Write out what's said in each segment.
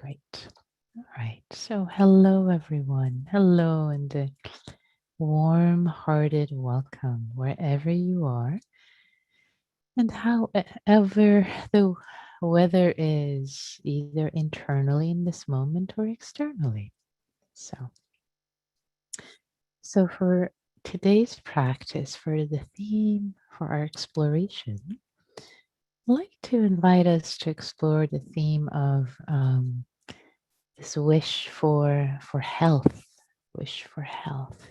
right. All right. So, hello, everyone. Hello, and a warm hearted welcome wherever you are. And however the weather is, either internally in this moment or externally. So, for today's practice, for the theme for our exploration, I'd like to invite us to explore the theme of this wish for health, wish for health.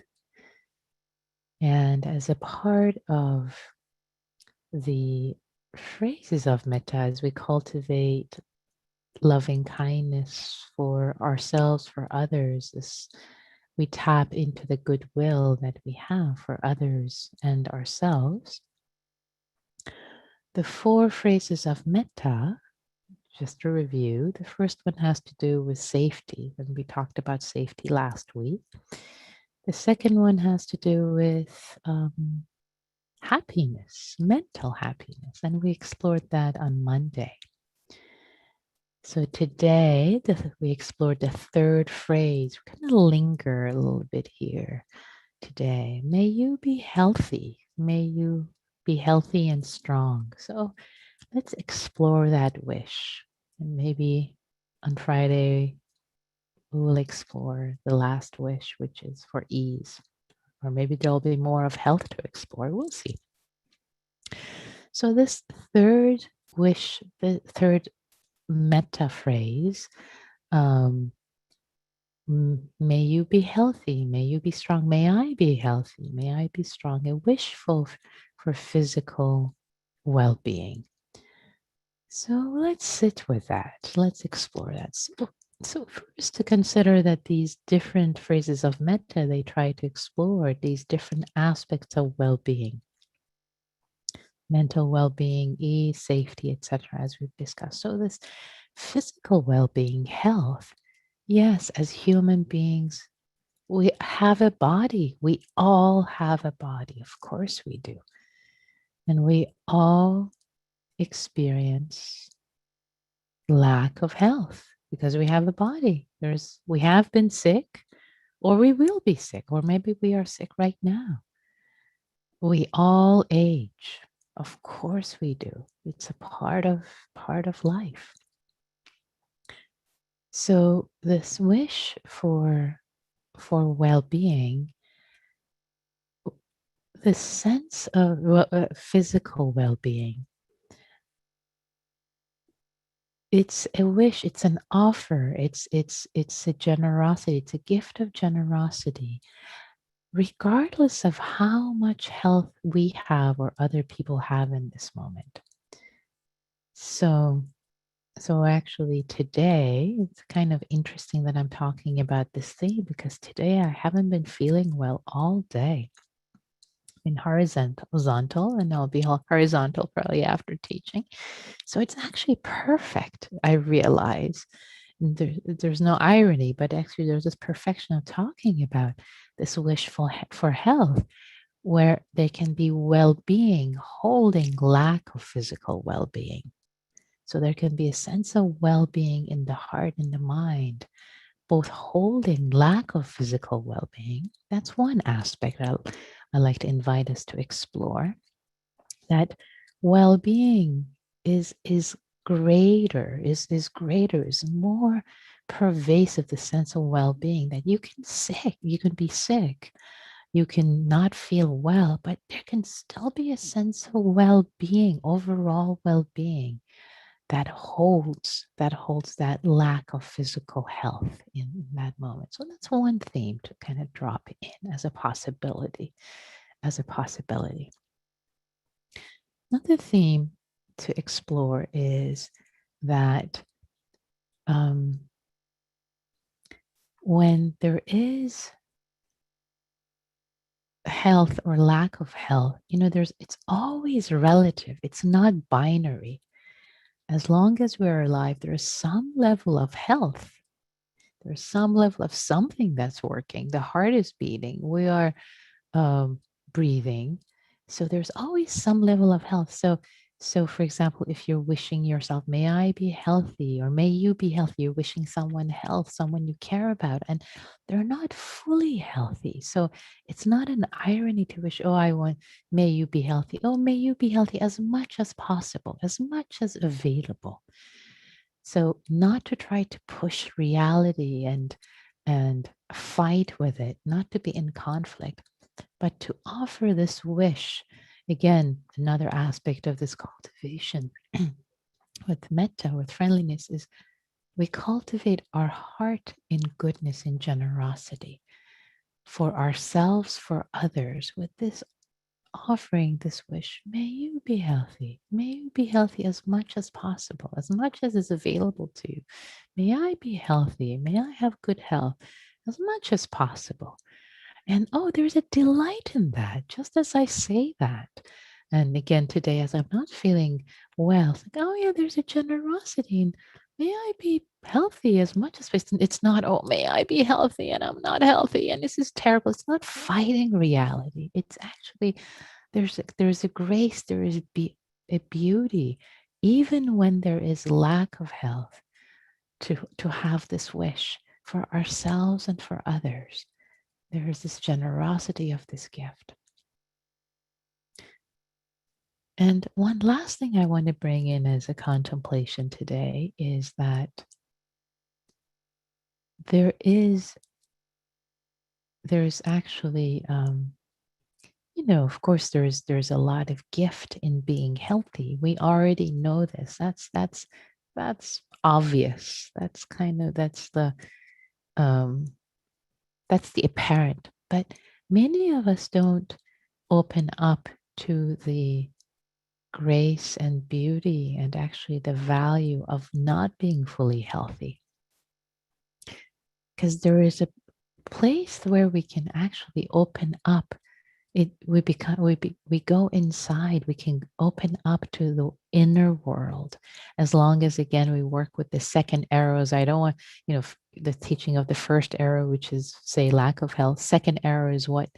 And as a part of the phrases of metta, as we cultivate loving kindness for ourselves, for others, we tap into the goodwill that we have for others and ourselves. The four phrases of metta, just to review, the first one has to do with safety, and we talked about safety last week. The second one has to do with happiness, mental happiness, and we explored that on Monday. So today, we explored the third phrase. We're going to linger a little bit here today. May you be healthy. May you be healthy and strong. So let's explore that wish. And maybe on Friday, we will explore the last wish, which is for ease. Or maybe there'll be more of health to explore. We'll see. So this third wish, the third metta phrase, may you be healthy, may you be strong, may I be healthy, may I be strong, a wish for physical well-being. So let's sit with that. Let's explore that. So first, to consider that these different phrases of metta, they try to explore these different aspects of well-being. Mental well-being, ease, safety, etc., as we've discussed. So this physical well-being, health, yes, as human beings, we have a body. We all have a body. Of course we do. And we all experience lack of health because we have a body. We have been sick, or we will be sick, or maybe we are sick right now. We all age. Of course we do. It's a part of life. So this wish for well-being, the sense of physical well-being, it's a wish, it's an offer, it's a generosity, it's a gift of generosity, regardless of how much health we have or other people have in this moment. So actually today, it's kind of interesting that I'm talking about this thing because today I haven't been feeling well all day. In horizontal, and I'll be horizontal probably after teaching. So it's actually perfect, I realize. There's no irony, but actually there's this perfection of talking about this wish for health, where there can be well-being holding lack of physical well-being. So there can be a sense of well-being in the heart and the mind, both holding lack of physical well-being. That's one aspect I like to invite us to explore. That well-being is greater, is more pervasive, the sense of well-being, that you can be sick, you can not feel well, but there can still be a sense of well-being, overall well-being, that holds that lack of physical health in that moment. So that's one theme to kind of drop in as a possibility. Another theme to explore is that when there is health or lack of health, it's always relative. It's not binary. As long as we're alive, there's some level of health. There's some level of something that's working. The heart is beating. We are breathing. So there's always some level of health. So So, for example, if you're wishing yourself, may I be healthy, or may you be healthy, you're wishing someone health, someone you care about, and they're not fully healthy. So, it's not an irony to wish, oh, I want, may you be healthy. Oh, may you be healthy as much as possible, as much as available. So, not to try to push reality and fight with it, not to be in conflict, but to offer this wish. Again, another aspect of this cultivation with metta, with friendliness, is we cultivate our heart in goodness and generosity for ourselves, for others, with this offering this wish. May you be healthy. May you be healthy as much as possible, as much as is available to you. May I be healthy. May I have good health as much as possible. And oh, there's a delight in that, just as I say that. And again, today, as I'm not feeling well, it's like, oh, yeah, there's a generosity. And may I be healthy as much as possible. It's not, oh, may I be healthy and I'm not healthy and this is terrible. It's not fighting reality. It's actually, there's a grace, there is a beauty, even when there is lack of health, to have this wish for ourselves and for others. There is this generosity of this gift. And one last thing I want to bring in as a contemplation today is that there is actually, of course, there's a lot of gift in being healthy. We already know this. That's obvious. Um, that's the apparent. But many of us don't open up to the grace and beauty and actually the value of not being fully healthy. Because there is a place where we can actually open up. We go inside. We can open up to the inner world, as long as again we work with the second arrows. I don't want the teaching of the first arrow, which is say lack of health. Second arrow is what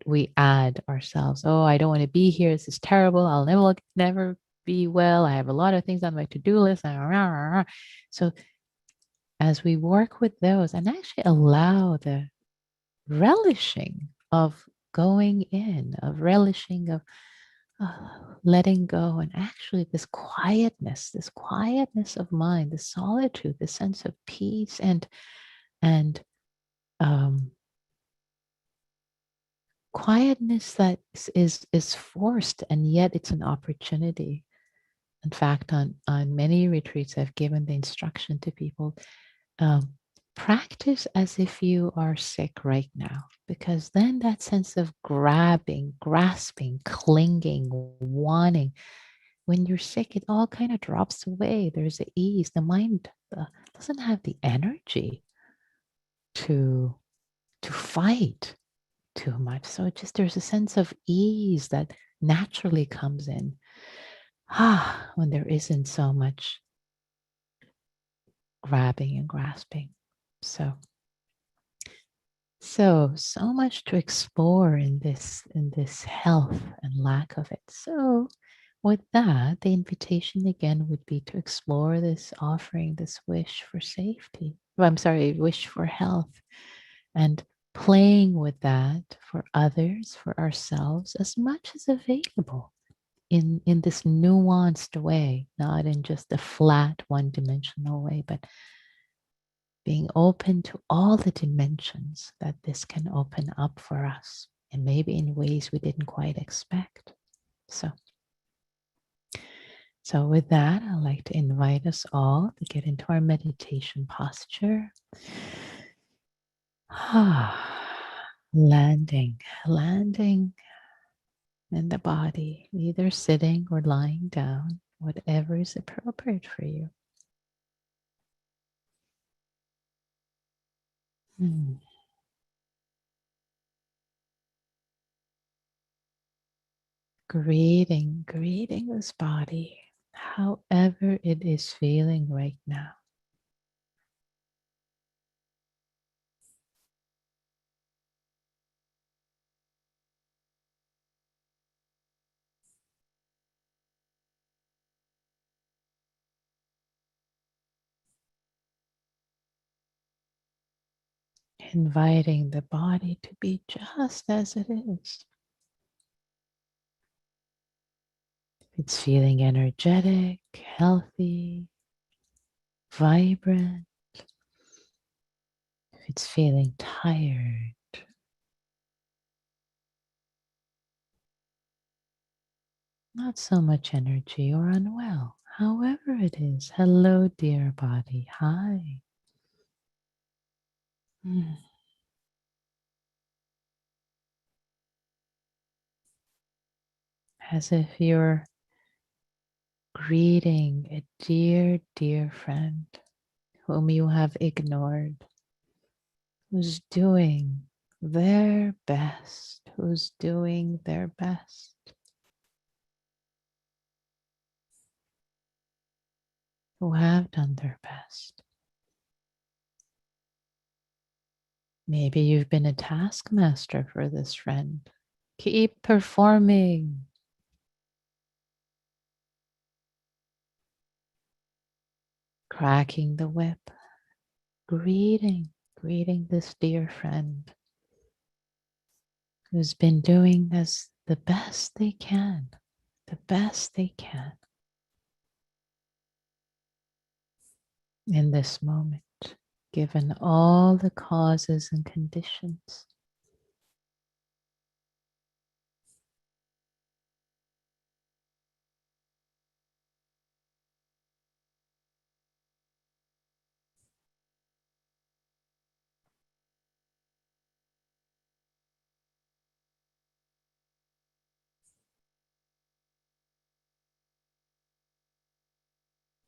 we add ourselves. Oh, I don't want to be here. This is terrible. I'll never be well. I have a lot of things on my to-do list. So as we work with those and actually allow the relishing of going in, of relishing of letting go, and actually this quietness of mind, the solitude, the sense of peace, and um, quietness that is forced, and yet it's an opportunity. In fact, on many retreats, I've given the instruction to people. Um, Practice as if you are sick right now, because then that sense of grabbing, grasping, clinging, wanting, when you're sick, it all kind of drops away. There's a ease. The mind doesn't have the energy to fight too much. So just there's a sense of ease that naturally comes in. When there isn't so much grabbing and grasping. So much to explore in this health and lack of it. So with that, the invitation again would be to explore this offering, this wish for safety. I'm sorry, wish for health, and playing with that for others, for ourselves, as much as available in this nuanced way, not in just a flat one-dimensional way, but being open to all the dimensions that this can open up for us, and maybe in ways we didn't quite expect. So with that, I'd like to invite us all to get into our meditation posture. Landing in the body, either sitting or lying down, whatever is appropriate for you. Greeting this body, however it is feeling right now. inviting the body to be just as it is. It's feeling energetic, healthy, vibrant. If it's feeling tired, not so much energy or unwell, however it is. Hello, dear body. Hi. Mm. As if you're greeting a dear, dear friend whom you have ignored, who's doing their best, who's doing their best, who have done their best. Maybe you've been a taskmaster for this friend. Keep performing. Cracking the whip, greeting this dear friend who's been doing this the best they can, the best they can in this moment, given all the causes and conditions.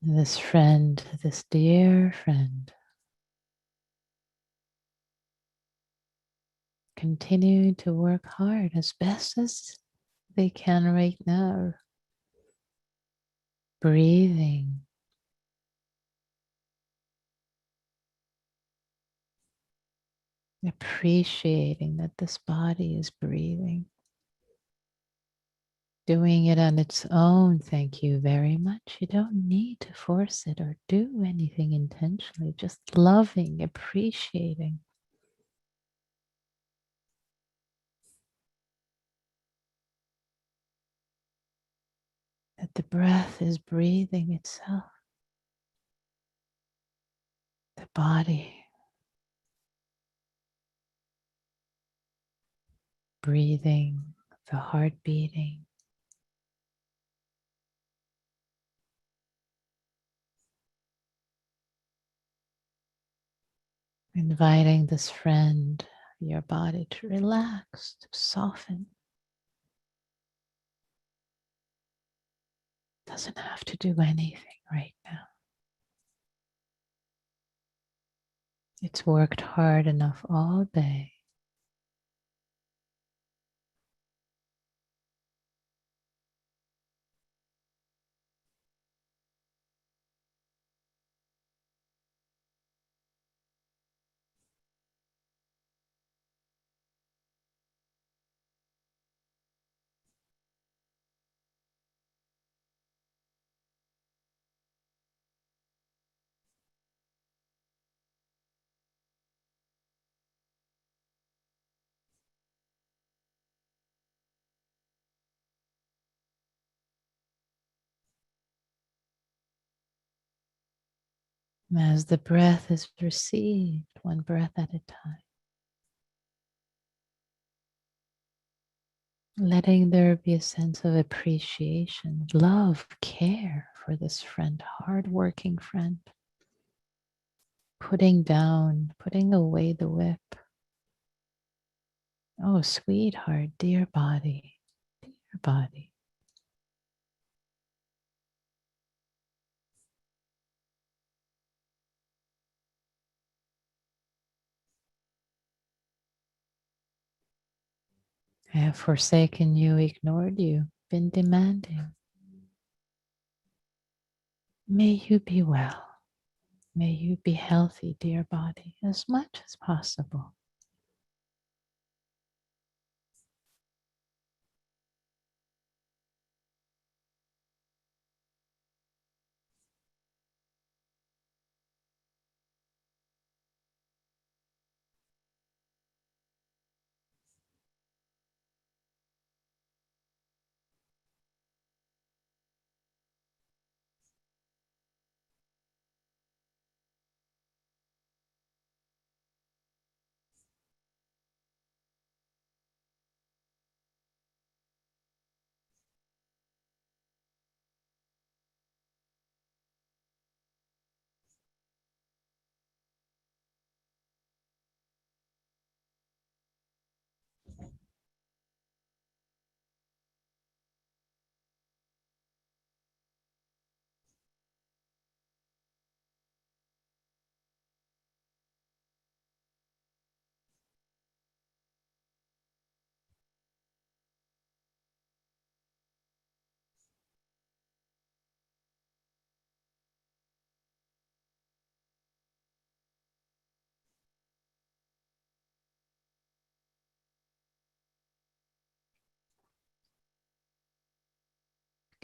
This friend, this dear friend, continue to work hard as best as they can right now, breathing, appreciating that this body is breathing, doing it on its own. Thank you very much. You don't need to force it or do anything intentionally, just loving, appreciating. That the breath is breathing itself, the body breathing, the heart beating. Inviting this friend, your body, to relax, to soften. Doesn't have to do anything right now. It's worked hard enough all day. As the breath is received, one breath at a time, letting there be a sense of appreciation, love, care for this friend, hardworking friend, putting down, putting away the whip. Oh, sweetheart, dear body, dear body. I have forsaken you, ignored you, been demanding. May you be well. May you be healthy, dear body, as much as possible.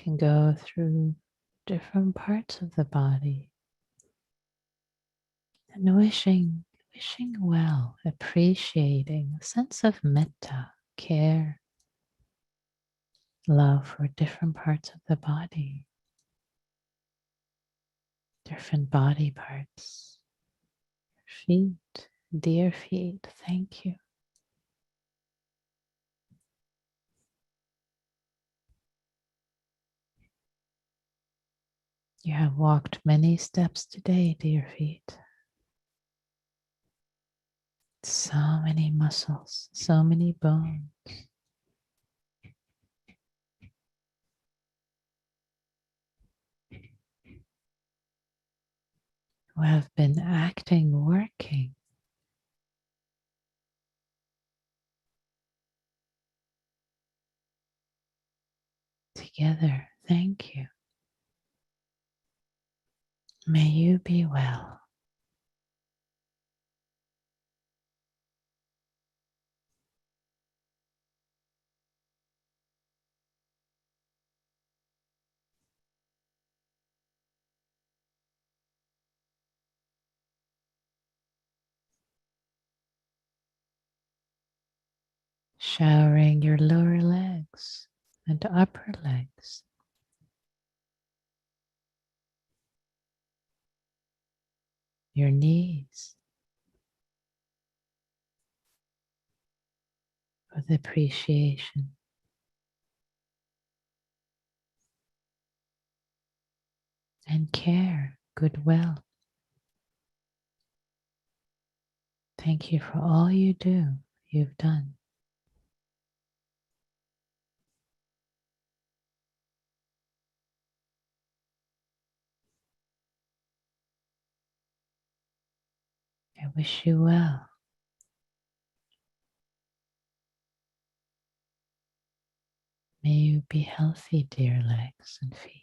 can go through different parts of the body and wishing well, appreciating a sense of metta, care, love for different parts of the body, different body parts. Feet, dear feet, thank you. You have walked many steps today, dear feet. So many muscles, so many bones. Who have been acting, working together. Thank you. May you be well. Showering your lower legs and upper legs. Your knees with appreciation and care, goodwill. Thank you for all you've done. I wish you well. May you be healthy, dear legs and feet.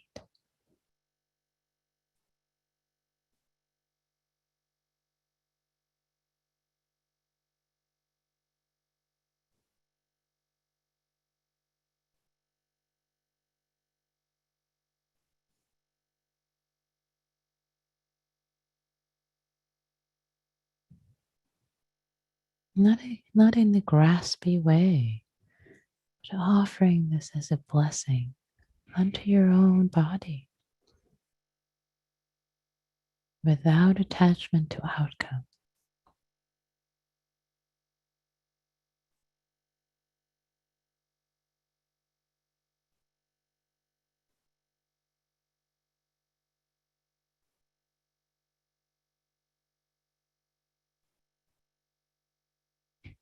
Not in the graspy way, but offering this as a blessing unto your own body without attachment to outcome.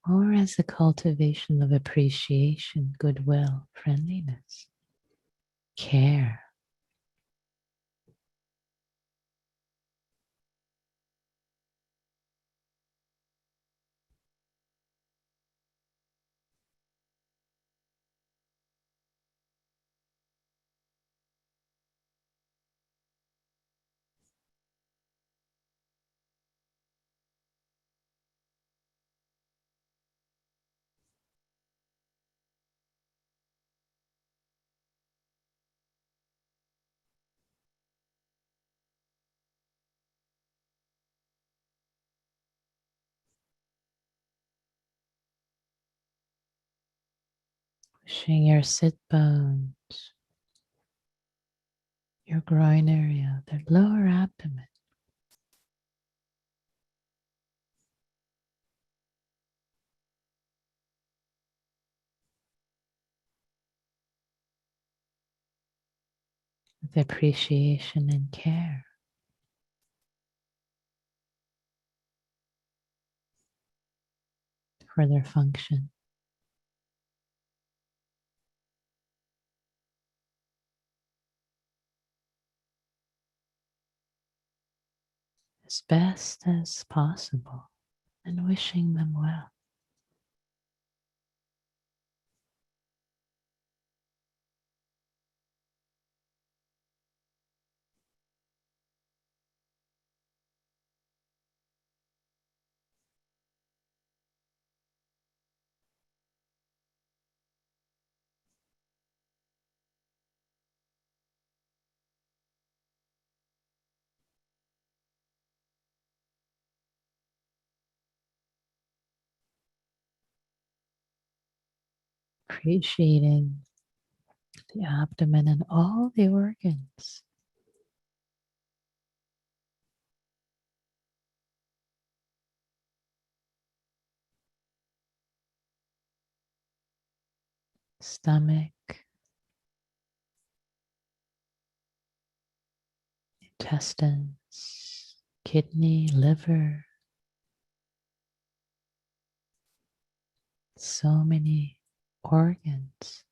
Or as a cultivation of appreciation, goodwill, friendliness, care. Pushing your sit bones, your groin area, the lower abdomen. With appreciation and care. For their function. As best as possible and wishing them well. Appreciating the abdomen and all the organs. Stomach, intestines, kidney, liver. So many organs.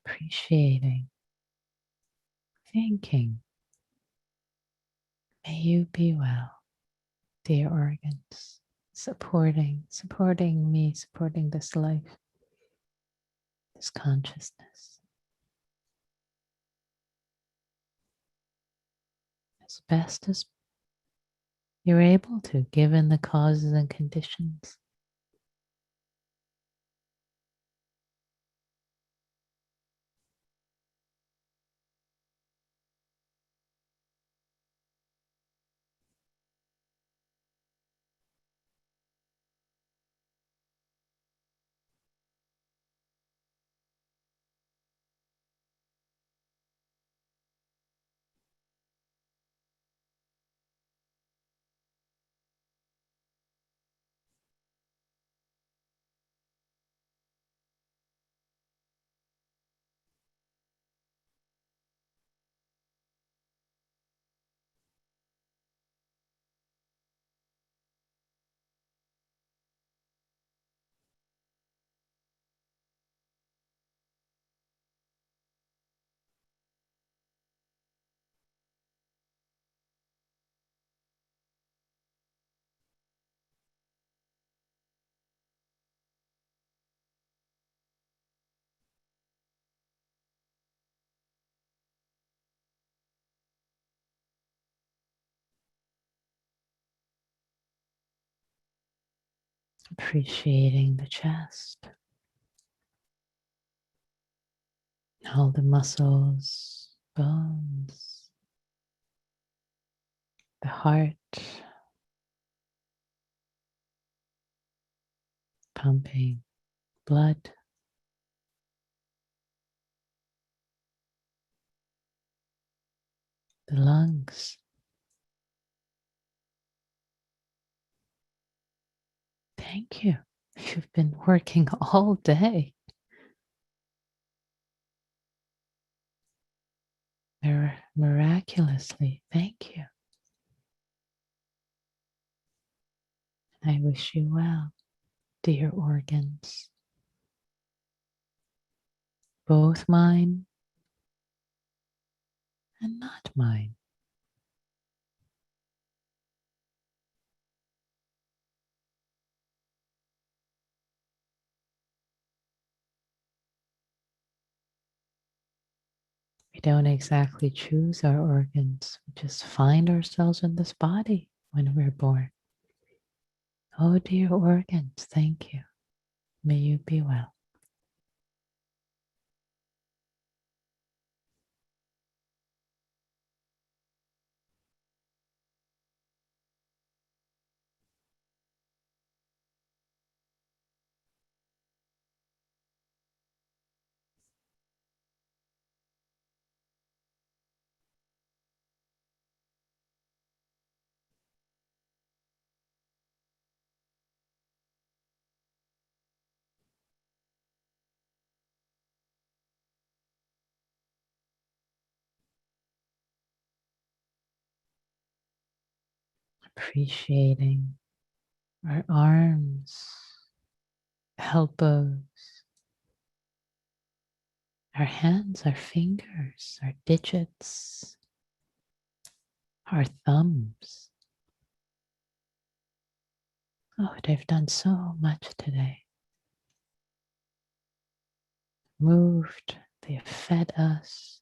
Appreciating, thanking. May you be well, dear organs. Supporting me, supporting this life, this consciousness, as best as you're able to, given the causes and conditions. Appreciating the chest, all the muscles, bones, the heart pumping blood, the lungs. Thank you. You've been working all day. Miraculously. Thank you. I wish you well, dear organs, both mine and not mine. We don't exactly choose our organs. We just find ourselves in this body when we're born. Oh, dear organs, thank you. May you be well. Appreciating our arms, elbows, our hands, our fingers, our digits, our thumbs. Oh, they've done so much today. Moved, they have fed us,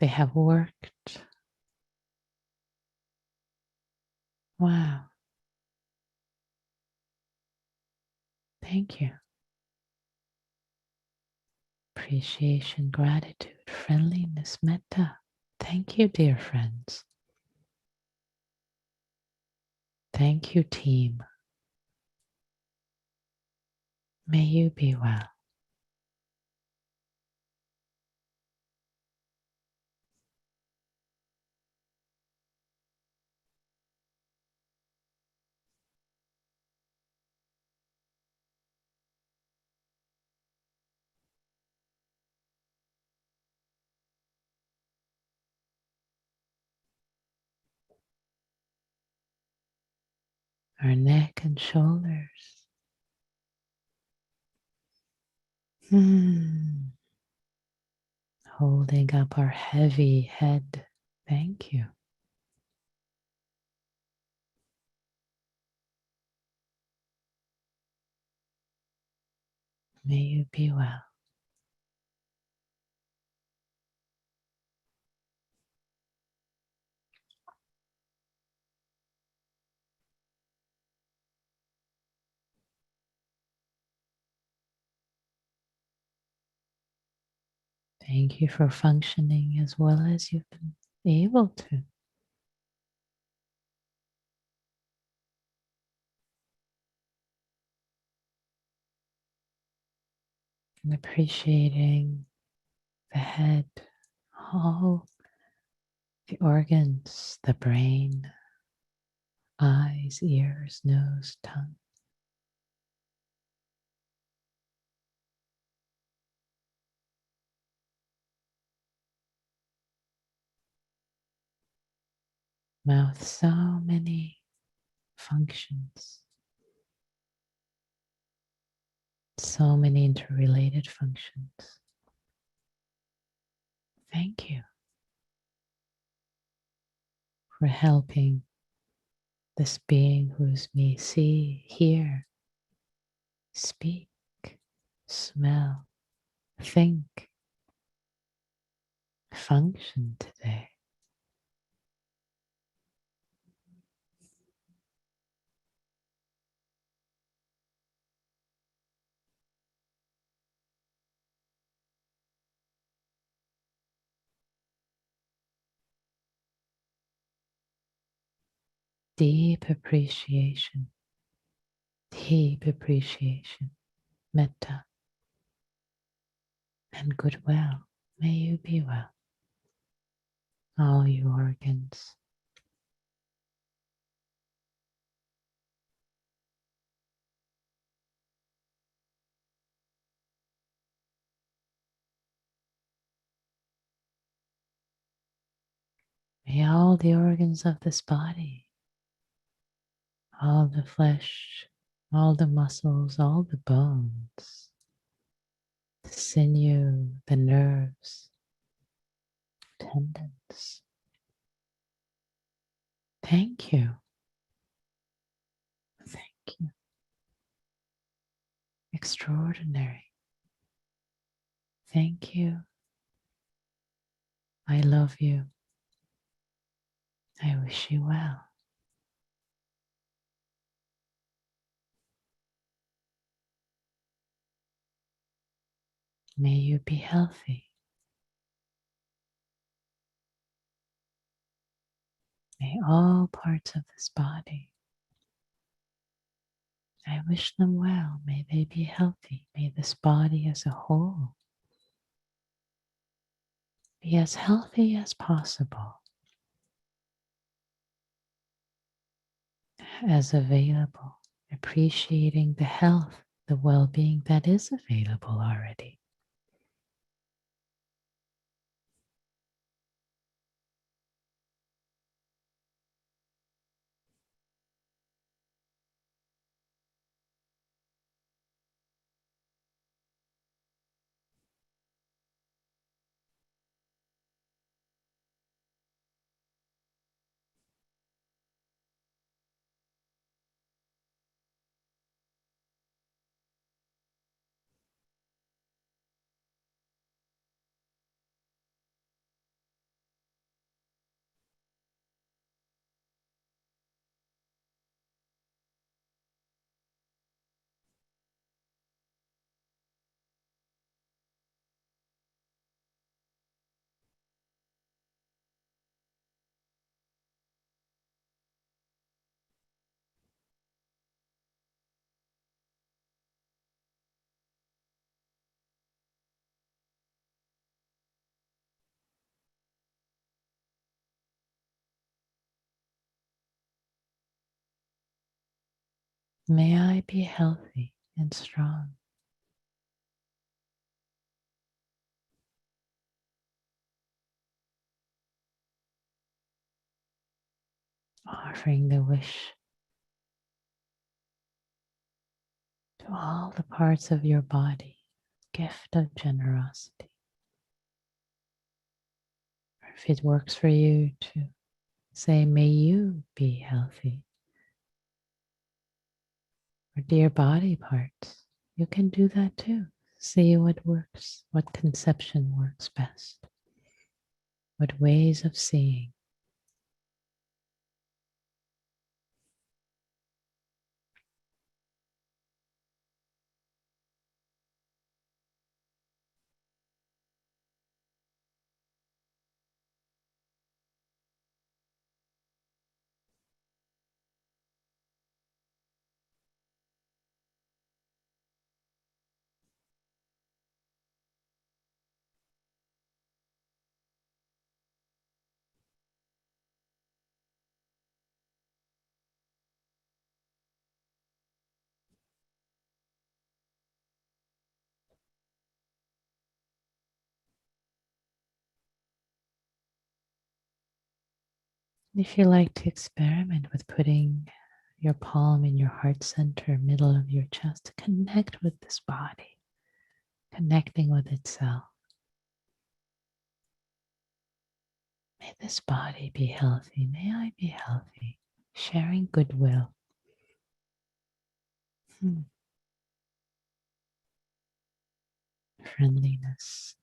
they have worked. Wow. Thank you. appreciation, gratitude, friendliness, metta. Thank you, dear friends. Thank you, team. May you be well. Our neck and shoulders. Holding up our heavy head. Thank you. May you be well. Thank you for functioning as well as you've been able to. And appreciating the head, all the organs, the brain, eyes, ears, nose, tongue. Mouth, so many functions, so many interrelated functions. Thank you for helping this being who's me see, hear, speak, smell, think, function today. Deep appreciation, metta, and goodwill. May you be well. All your organs. May all the organs of this body, all the flesh, all the muscles, all the bones, the sinew, the nerves, tendons. Thank you. Thank you. Extraordinary. Thank you. I love you. I wish you well. May you be healthy. May all parts of this body, I wish them well. May they be healthy. May this body as a whole be as healthy as possible, as available, appreciating the health, the well-being that is available already. May I be healthy and strong. Offering the wish to all the parts of your body, gift of generosity. Or if it works for you to say, may you be healthy. Or dear body parts, you can do that too. See what works, what conception works best, what ways of seeing. If you like to experiment with putting your palm in your heart center, middle of your chest, to connect with this body, connecting with itself. May this body be healthy. May I be healthy. Sharing goodwill. Friendliness.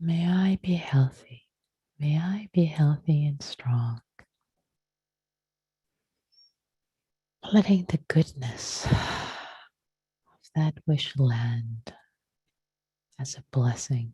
May I be healthy. May I be healthy and strong. Letting the goodness of that wish land as a blessing.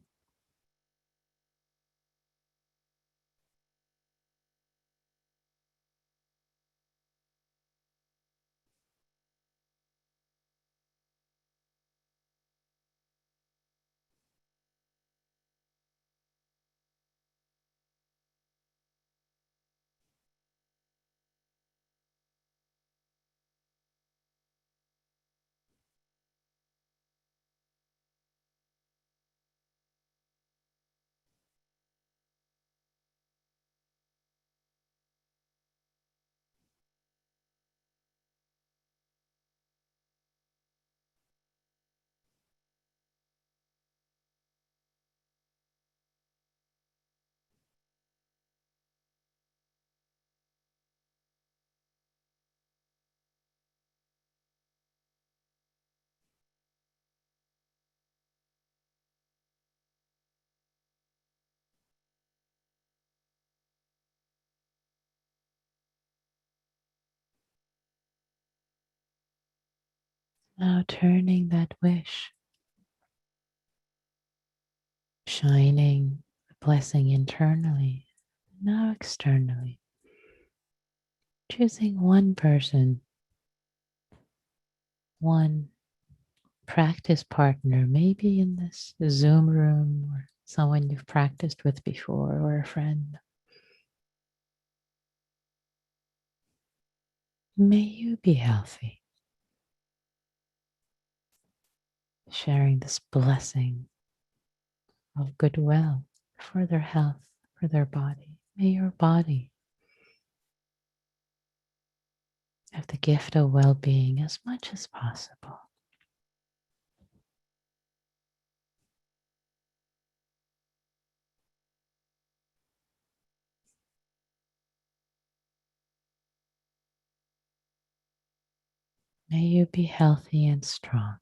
Now turning that wish, shining the blessing internally, now externally. Choosing one person, one practice partner, maybe in this Zoom room, or someone you've practiced with before, or a friend. May you be healthy, sharing this blessing of goodwill for their health, for their body. May your body have the gift of well-being as much as possible. May you be healthy and strong.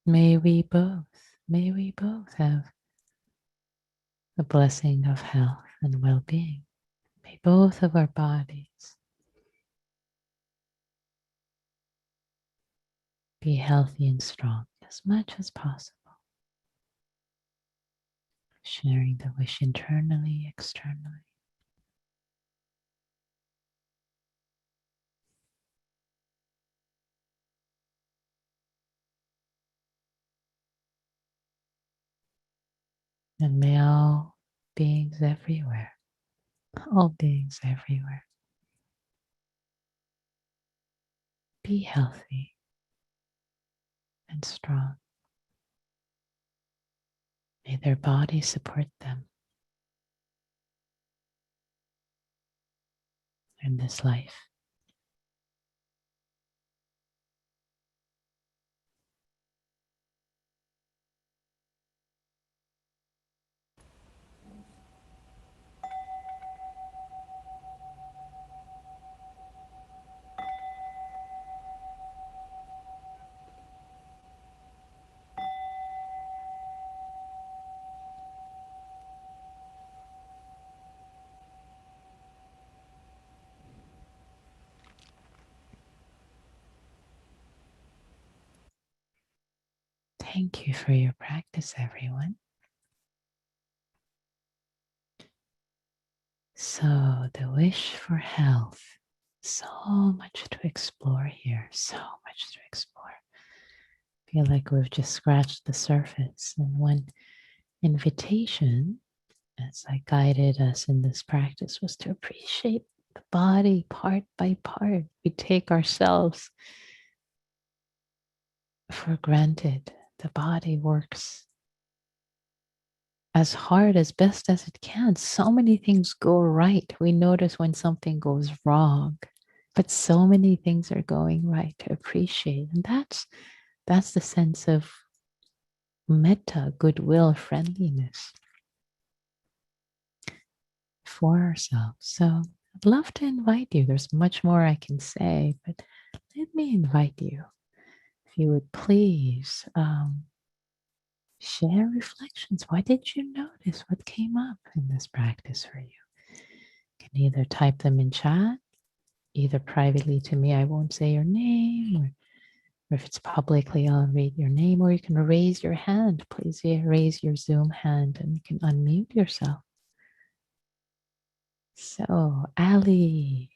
May we both have the blessing of health and well-being. May both of our bodies be healthy and strong as much as possible. Sharing the wish internally, externally. And may all beings everywhere, be healthy and strong. May their bodies support them in this life. Thank you for your practice, everyone. So, the wish for health. So much to explore here, so much to explore. I feel like we've just scratched the surface. And one invitation, as I guided us in this practice, was to appreciate the body part by part. We take ourselves for granted. The body works as hard as best as it can. So many things go right. We notice when something goes wrong, but so many things are going right to appreciate. And that's the sense of metta, goodwill, friendliness for ourselves. So I'd love to invite you. There's much more I can say, but let me invite you. If you would please share reflections. Why did you notice what came up in this practice for you? You can either type them in chat, either privately to me, I won't say your name, or if it's publicly, I'll read your name, or you can raise your hand. Please raise your Zoom hand and you can unmute yourself. So, Ali.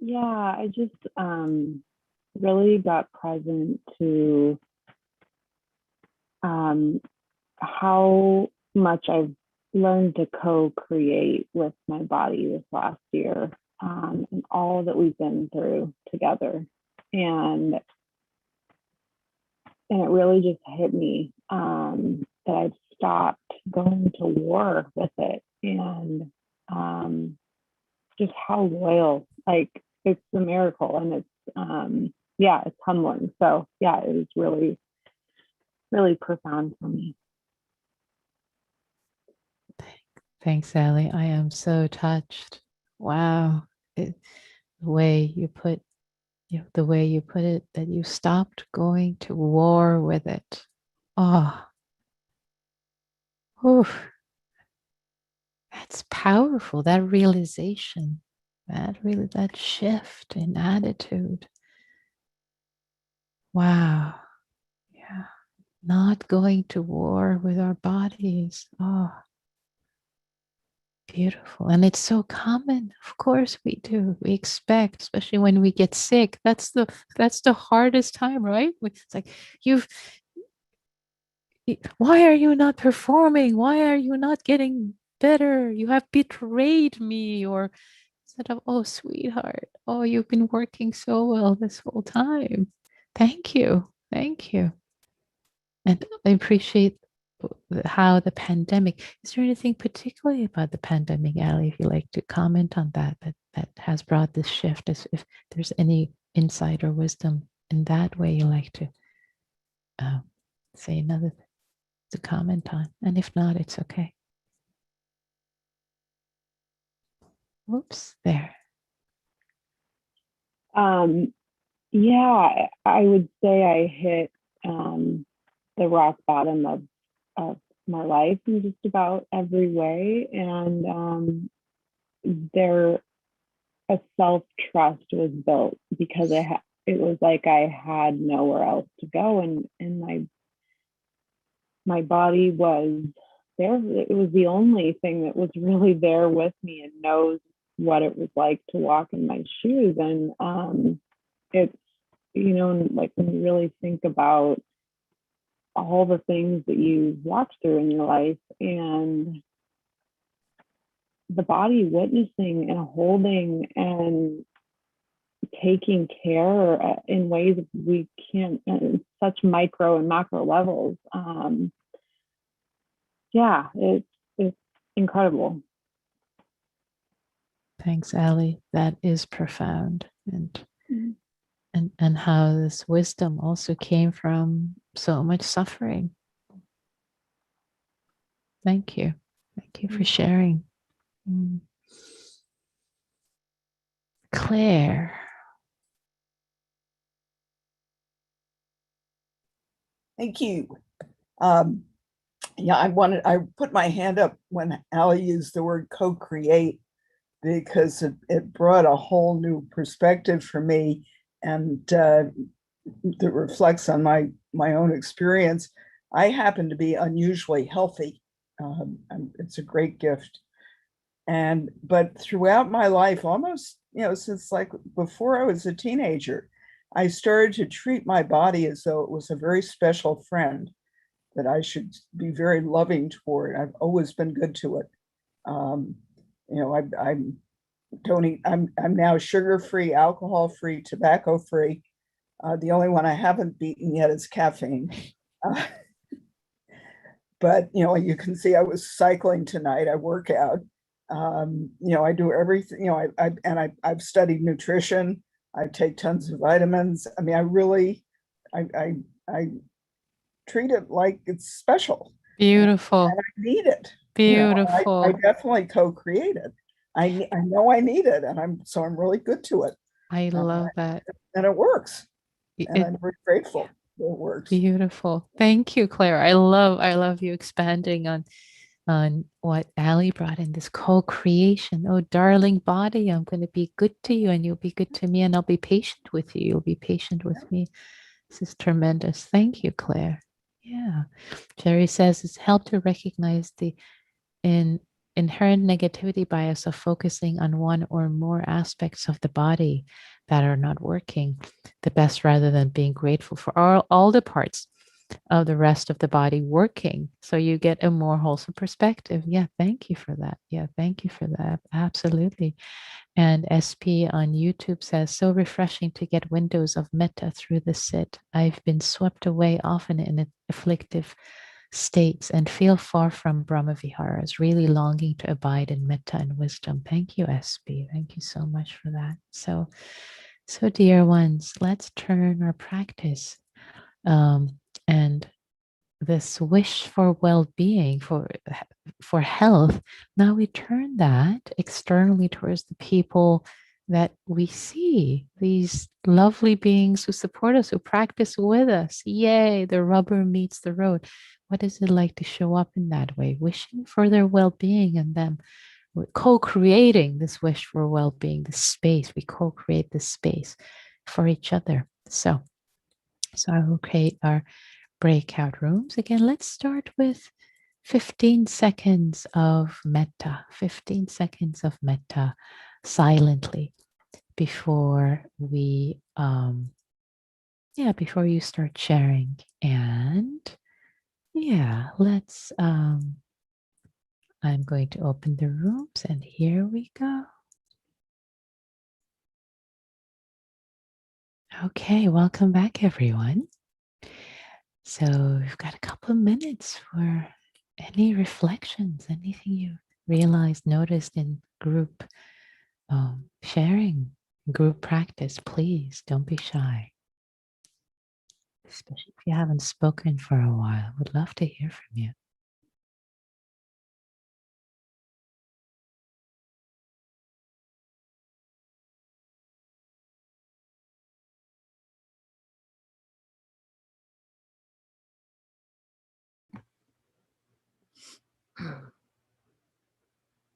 Yeah, I just really got present to how much I've learned to co-create with my body this last year, and all that we've been through together. And it really just hit me that I've stopped going to war with it, and just how loyal, like it's a miracle, and yeah, it's humbling. So yeah, it was really, really profound for me. Thanks, Allie. I am so touched. Wow. It, the way you put the way you put it, that you stopped going to war with it. Oh, whew, that's powerful. That realization, that shift in attitude. Wow. Yeah. Not going to war with our bodies. Oh, beautiful. And it's so common. Of course we do. We expect, especially when we get sick. That's the hardest time, right? It's like you've why are you not performing? Why are you not getting better? You have betrayed me. Or instead of, oh, sweetheart, oh, you've been working so well this whole time. Thank you. Thank you. And I appreciate how the pandemic, is there anything particularly about the pandemic, Ali, if you like to comment on that has brought this shift, as if there's any insight or wisdom in that way you like to uh, say another to comment on. And if not, it's okay. Whoops, there. Um, yeah, I would say I hit the rock bottom of my life in just about every way, and there a self trust was built because it was like I had nowhere else to go, and my body was there. It was the only thing that was really there with me and knows what it was like to walk in my shoes. And it's, like when you really think about all the things that you walked through in your life, and the body witnessing and holding and taking care in ways we can't, in such micro and macro levels. Yeah, it's incredible. Thanks, Ali. That is profound. And how this wisdom also came from so much suffering. Thank you. Thank you for sharing. Mm. Claire. Thank you. Yeah, I put my hand up when Ali used the word co-create because it brought a whole new perspective for me, and that reflects on my own experience. I happen to be unusually healthy. It's a great gift. But throughout my life, almost, since like before I was a teenager, I started to treat my body as though it was a very special friend that I should be very loving toward. I've always been good to it. Um, I don't eat. I'm now sugar-free, alcohol-free, tobacco-free. The only one I haven't beaten yet is caffeine. Uh, but you can see I was cycling tonight. I work out. I do everything. I've studied nutrition. I take tons of vitamins. I mean, I treat it like it's special. Beautiful. And I need it. I Beautiful. definitely co-create it. I know I need it, and I'm really good to it. I Uh, love that. and it works. And It I'm very grateful that it works. beautiful. Thank you, Claire. I love you expanding on what Ali brought in, this co-creation. Oh, darling body, I'm going to be good to you and you'll be good to me, and I'll be patient with you. You'll be patient with me. This is tremendous. Thank you, Claire. Yeah. Jerry says it's helped to recognize the in inherent negativity bias of focusing on one or more aspects of the body that are not working the best, rather than being grateful for all the parts of the rest of the body working. So you get a more wholesome perspective. Yeah, thank you for that. Yeah, thank you for that. Absolutely. And SP on YouTube says, so refreshing to get windows of metta through the sit. I've been swept away often in afflictive states and feel far from Brahmaviharas, really longing to abide in metta and wisdom. Thank you, SB. Thank you so much for that. So dear ones, let's turn our practice and this wish for well-being, for health. Now we turn that externally towards the people that we see, these lovely beings who support us, who practice with us. Yay, the rubber meets the road. What is it like to show up in that way, wishing for their well-being and them? We're co-creating this wish for well-being, this space. We co-create this space for each other. So I will create our breakout rooms. Again, let's start with 15 seconds of metta, 15 seconds of metta silently before we, before you start sharing. And let's, I'm going to open the rooms and here we go. Okay, welcome back, everyone. So we've got a couple of minutes for any reflections, anything you realized, noticed in group sharing, group practice. Please don't be shy, especially if you haven't spoken for a while. Would love to hear from you.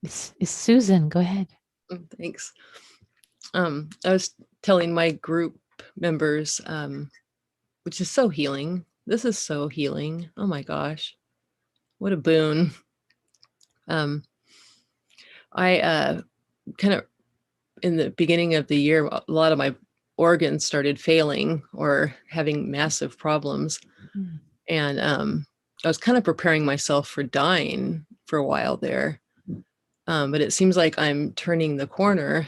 It's Susan. Go ahead. Thanks. I was telling my group members, which is so healing. This is so healing. Oh my gosh, what a boon. I kind of, in the beginning of the year, a lot of my organs started failing or having massive problems. And I was kind of preparing myself for dying for a while there. But it seems like I'm turning the corner.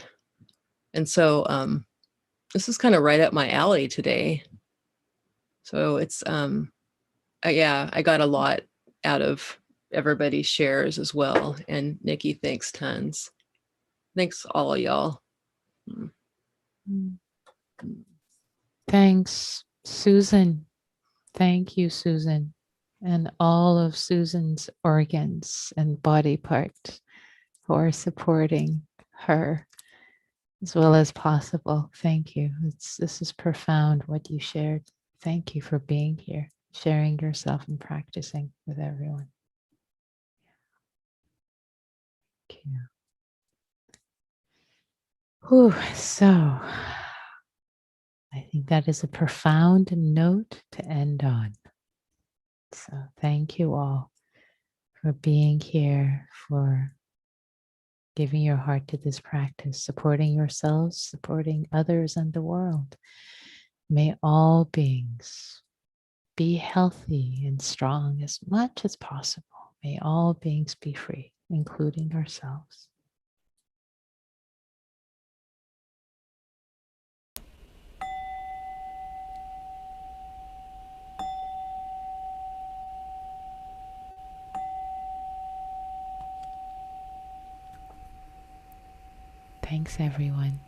And so this is kind of right up my alley today. So it's, I got a lot out of everybody's shares as well. And Nikki, thanks tons. Thanks all of y'all. Thanks, Susan. Thank you, Susan, and all of Susan's organs and body parts for supporting her as well as possible. Thank you. This is profound what you shared. Thank you for being here, sharing yourself and practicing with everyone. Thank you. Whew, so I think that is a profound note to end on. So thank you all for being here, for giving your heart to this practice, supporting yourselves, supporting others and the world. May all beings be healthy and strong as much as possible. May all beings be free, including ourselves. Thanks, everyone.